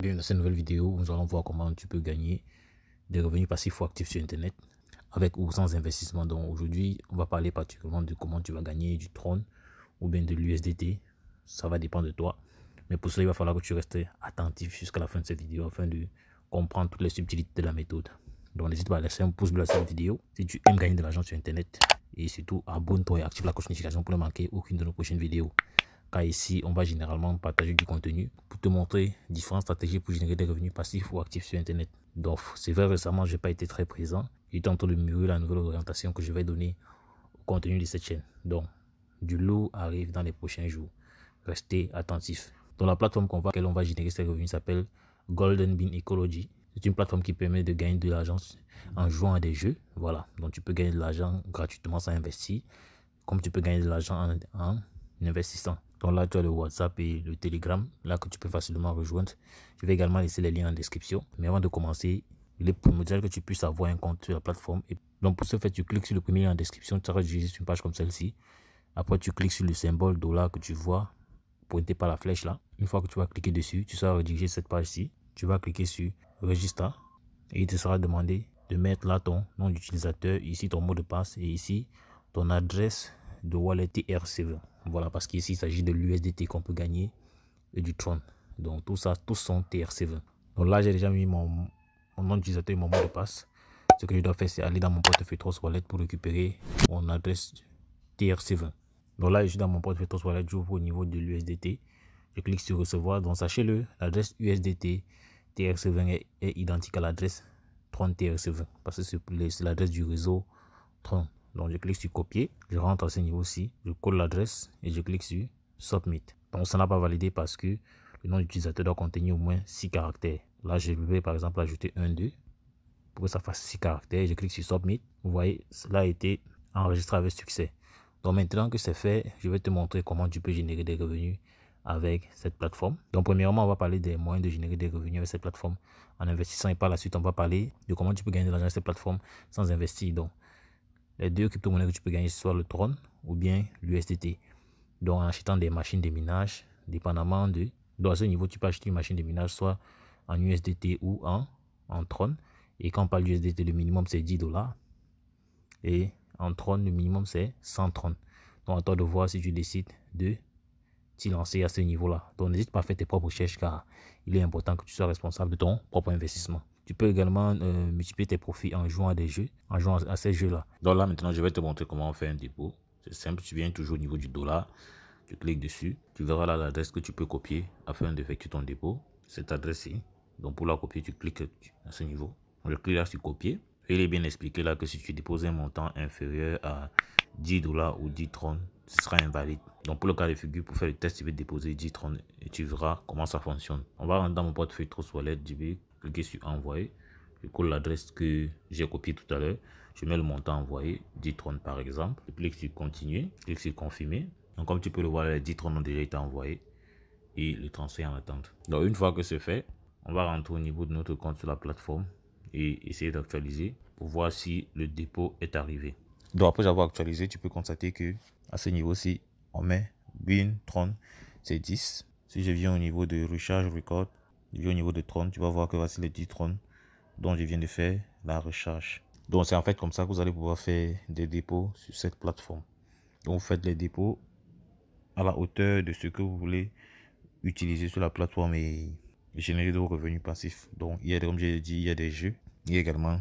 Bienvenue dans cette nouvelle vidéo où nous allons voir comment tu peux gagner des revenus passifs ou actifs sur internet avec ou sans investissement. Donc aujourd'hui, on va parler particulièrement de comment tu vas gagner du Tron ou bien de l'USDT. Ça va dépendre de toi. Mais pour cela, il va falloir que tu restes attentif jusqu'à la fin de cette vidéo afin de comprendre toutes les subtilités de la méthode. Donc n'hésite pas à laisser un pouce bleu à cette vidéo si tu aimes gagner de l'argent sur internet. Et surtout, abonne-toi et active la cloche de notification pour ne manquer aucune de nos prochaines vidéos. Car ici, on va généralement partager du contenu pour te montrer différentes stratégies pour générer des revenus passifs ou actifs sur Internet. Donc, c'est vrai, récemment, je n'ai pas été très présent. J'étais en train de mûrir la nouvelle orientation que je vais donner au contenu de cette chaîne. Donc, du lot arrive dans les prochains jours. Restez attentifs. Donc, la plateforme qu'on va générer ces revenus s'appelle Golden Bean Ecology. C'est une plateforme qui permet de gagner de l'argent en jouant à des jeux. Voilà. Donc, tu peux gagner de l'argent gratuitement sans investir, comme tu peux gagner de l'argent en investissant. Donc là, tu as le WhatsApp et le Telegram, là que tu peux facilement rejoindre. Je vais également laisser les liens en description. Mais avant de commencer, il est primordial que tu puisses avoir un compte sur la plateforme. Et donc pour ce fait, tu cliques sur le premier lien en description, tu auras juste une page comme celle-ci. Après, tu cliques sur le symbole dollar que tu vois pointé par la flèche là. Une fois que tu vas cliquer dessus, tu seras redirigé cette page-ci. Tu vas cliquer sur Register et il te sera demandé de mettre là ton nom d'utilisateur, ici ton mot de passe et ici ton adresse de wallet TRC20. Voilà, parce qu'ici il s'agit de l'USDT qu'on peut gagner et du Tron. Donc tout ça, tous sont TRC20. Donc là, j'ai déjà mis mon nom d'utilisateur et mon mot de passe. Ce que je dois faire, c'est aller dans mon portefeuille Trust Wallet pour récupérer mon adresse TRC20. Donc là, je suis dans mon portefeuille Trust Wallet, j'ouvre au niveau de l'USDT. Je clique sur recevoir. Donc sachez-le, l'adresse USDT TRC20 est identique à l'adresse Tron TRC20 parce que c'est l'adresse du réseau Tron. Donc je clique sur copier, je rentre à ce niveau-ci, je colle l'adresse et je clique sur submit. Donc ça n'a pas validé parce que le nom d'utilisateur doit contenir au moins 6 caractères. Là je vais par exemple ajouter 1, 2 pour que ça fasse 6 caractères. Je clique sur submit. Vous voyez, cela a été enregistré avec succès. Donc maintenant que c'est fait, je vais te montrer comment tu peux générer des revenus avec cette plateforme. Donc premièrement, on va parler des moyens de générer des revenus avec cette plateforme en investissant et par la suite, on va parler de comment tu peux gagner de l'argent avec cette plateforme sans investir. Donc les deux crypto-monnaies que tu peux gagner, soit le Tron ou bien l'USDT. Donc en achetant des machines de minage, dépendamment de... Donc à ce niveau, tu peux acheter une machine de minage soit en USDT ou en Tron. Et quand on parle d'USDT, le minimum c'est 10 $. Et en Tron, le minimum c'est 100 Tron. Donc à toi de voir si tu décides de t'y lancer à ce niveau-là. Donc n'hésite pas à faire tes propres recherches car il est important que tu sois responsable de ton propre investissement. Tu peux également multiplier tes profits en jouant à des jeux, en jouant à ces jeux-là. Donc là, maintenant, je vais te montrer comment on fait un dépôt. C'est simple, tu viens toujours au niveau du dollar, tu cliques dessus, tu verras là l'adresse que tu peux copier afin d'effectuer ton dépôt. Cette adresse-ci. Donc pour la copier, tu cliques à ce niveau. Je clique là sur copier. Et il est bien expliqué là que si tu déposes un montant inférieur à 10 $ ou 10 Tron, ce sera invalide. Donc pour le cas de figure, pour faire le test, tu vais déposer 10 Tron et tu verras comment ça fonctionne. On va rentrer dans mon portefeuille Trust Wallet, je vais cliquer sur envoyer. Je colle l'adresse que j'ai copiée tout à l'heure. Je mets le montant envoyé, 10 Tron par exemple. Je clique sur continuer, je clique sur confirmer. Donc comme tu peux le voir, les 10 Tron ont déjà été envoyés et le transfert en attente. Donc une fois que c'est fait, on va rentrer au niveau de notre compte sur la plateforme et essayer d'actualiser pour voir si le dépôt est arrivé. Donc après avoir actualisé, tu peux constater que à ce niveau-ci, on met Bean Tron, c'est 10. Si je viens au niveau de recharge record, je viens au niveau de Tron, tu vas voir que voici les 10 Tron dont je viens de faire la recharge. Donc c'est en fait comme ça que vous allez pouvoir faire des dépôts sur cette plateforme. Donc vous faites les dépôts à la hauteur de ce que vous voulez utiliser sur la plateforme et générer de revenus passifs. Donc il y a, comme j'ai dit, il y a des jeux, il y a également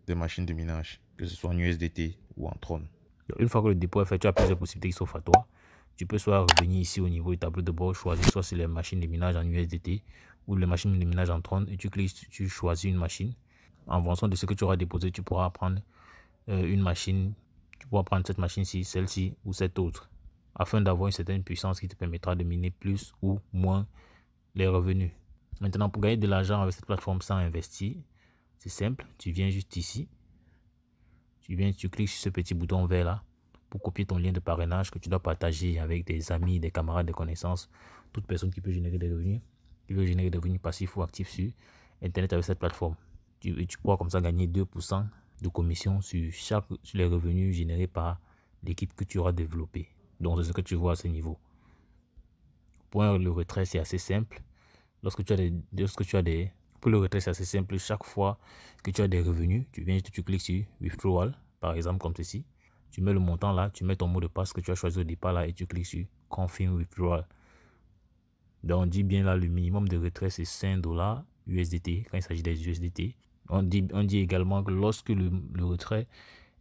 des machines de minage, que ce soit en USDT ou en Tron. Donc, une fois que le dépôt est fait, tu as plusieurs possibilités qui s'offrent à toi. Tu peux soit revenir ici au niveau du tableau de bord, choisir soit sur les machines de minage en USDT ou les machines de minage en Tron et tu cliques, tu choisis une machine. En fonction de ce que tu auras déposé, tu pourras prendre une machine, tu pourras prendre cette machine-ci, celle-ci ou cette autre, afin d'avoir une certaine puissance qui te permettra de miner plus ou moins les revenus. Maintenant, pour gagner de l'argent avec cette plateforme sans investir, c'est simple, tu viens juste ici, tu cliques sur ce petit bouton vert là pour copier ton lien de parrainage que tu dois partager avec des amis, des camarades, des connaissances, toute personne qui peut générer des revenus, qui veut générer des revenus passifs ou actifs sur Internet avec cette plateforme. Tu pourras comme ça gagner 2% de commission sur les revenus générés par l'équipe que tu auras développée. Donc c'est ce que tu vois à ce niveau. Pour le retrait, c'est assez simple. lorsque tu as des, pour le retrait, c'est assez simple. Chaque fois que tu as des revenus, tu viens, tu cliques sur Withdrawal, par exemple, comme ceci. Tu mets le montant là, tu mets ton mot de passe que tu as choisi au départ là et tu cliques sur Confirm Withdrawal. Donc, on dit bien là, le minimum de retrait, c'est 5 $ USDT quand il s'agit des USDT. On dit également que lorsque le retrait,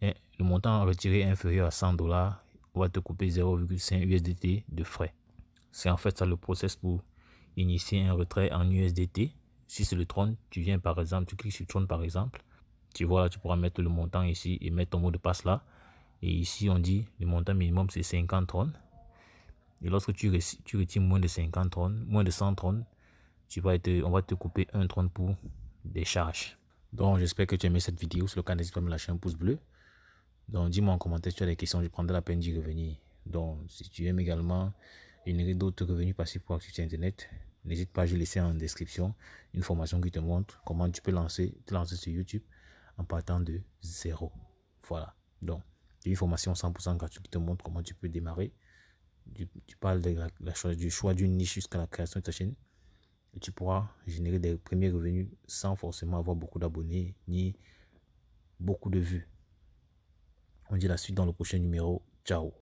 le montant retiré est inférieur à 100 $, on va te couper 0,5 USDT de frais. C'est en fait ça le process pour initier un retrait en USDT. Si c'est le Tron, tu viens par exemple, tu cliques sur Tron par exemple. Tu vois là, tu pourras mettre le montant ici et mettre ton mot de passe là. Et ici, on dit le montant minimum c'est 50 Tron. Et lorsque tu retires moins de 50 Tron, moins de 100 Tron, on va te couper un Tron pour des charges. Donc, j'espère que tu as aimé cette vidéo. Si c'est le cas, n'hésite pas à me lâcher un pouce bleu. Donc, dis-moi en commentaire si tu as des questions, je prendrai la peine d'y revenir. Donc, si tu aimes également générer d'autres revenus passifs pour actifs sur Internet, n'hésite pas, je laisser en description une formation qui te montre comment tu peux te lancer sur YouTube en partant de zéro. Voilà. Donc, une formation 100% gratuite qui te montre comment tu peux démarrer. Tu parles de du choix d'une niche jusqu'à la création de ta chaîne. Et tu pourras générer des premiers revenus sans forcément avoir beaucoup d'abonnés ni beaucoup de vues. On dit la suite dans le prochain numéro. Ciao.